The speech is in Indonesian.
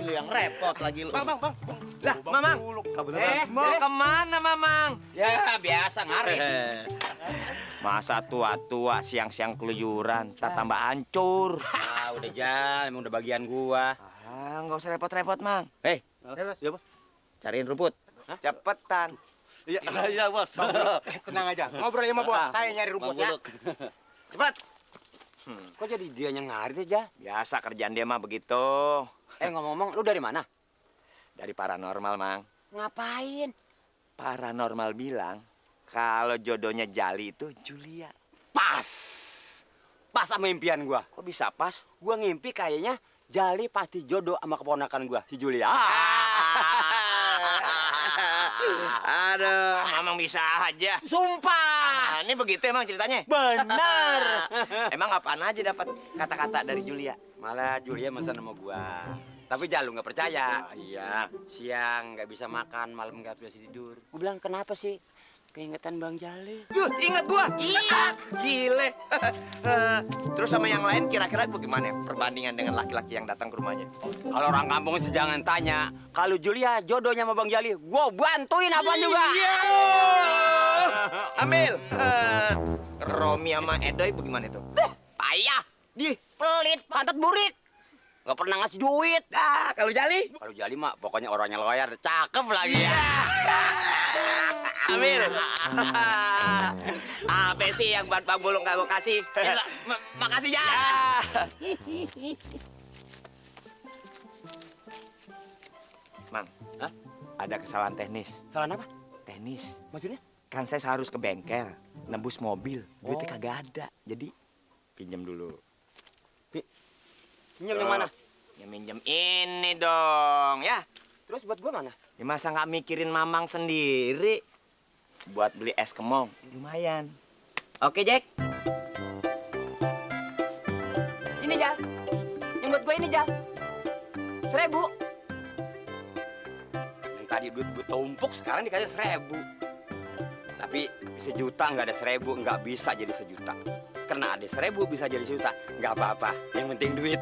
Lu yang repot lagi lu. Bang. Lah, Mamang. Mau kemana, Mamang? Ya biasa ngarit. Masa tua-tua siang-siang keluyuran, tak tambah hancur. Ah udah jalan, emang udah bagian gua. Nggak usah repot-repot, Mang. Iya, Bos. Cariin rumput. Cepetan. Iya, Bos. Tenang aja. Ngobrol sama Bos. Saya nyari rumput ya. Cepat. Kok jadi dia yang ngarit aja? Biasa kerjaan dia mah begitu. Ngomong-ngomong, lu dari mana? Dari paranormal, Mang. Ngapain? Paranormal bilang kalau jodohnya Jali itu Julia. Pas sama impian gua. Kok bisa pas? Gua ngimpi kayaknya Jali pasti jodoh sama keponakan gua, si Julia. Aduh, Mamang bisa aja. Sumpah. Ini begitu emang ceritanya? Benar. Emang apaan aja dapat kata-kata dari Julia? Malah Julia mesen sama gua. Tapi Jalu nggak percaya. Iya. Siang nggak bisa makan, malam nggak bisa tidur. Gua bilang kenapa sih? Keingetan Bang Jali. Ingat gua. Iya. Gile. Terus sama yang lain kira-kira bagaimana perbandingan dengan laki-laki yang datang ke rumahnya? Kalau orang kampung sih jangan tanya. Kalau Julia jodohnya sama Bang Jali, gua bantuin apa juga. Iya. Ambil. Romi sama Edoy bagaimana itu? Payah. Pelit, pantat burik. Gak pernah ngasih duit. Kalau Jali? Kalau Jali mah pokoknya orangnya lawyer, cakep lagi ya. Ambil. Apa sih yang buat Bang Bulung gak gua kasih? Makasih ya. Mang, Hah? ada kesalahan teknis. Salah apa? Teknis. Maksudnya? Kan saya harus ke bengkel, nebus mobil. Duitnya kagak ada. Jadi pinjam dulu. Pinjam yang mana? Ya minjem ini dong, ya. Terus buat gua mana? Ya masa nggak mikirin Mamang sendiri? Buat beli es kemong, lumayan. Oke, Jack. Ini Jal. Yang buat gua ini Jal. 1000. Yang tadi duit gua tumpuk, sekarang dikasih 1000. Tapi sejuta nggak ada 1000, nggak bisa jadi sejuta. Karena ada 1000 bisa jadi sejuta, nggak apa-apa. Yang penting duit.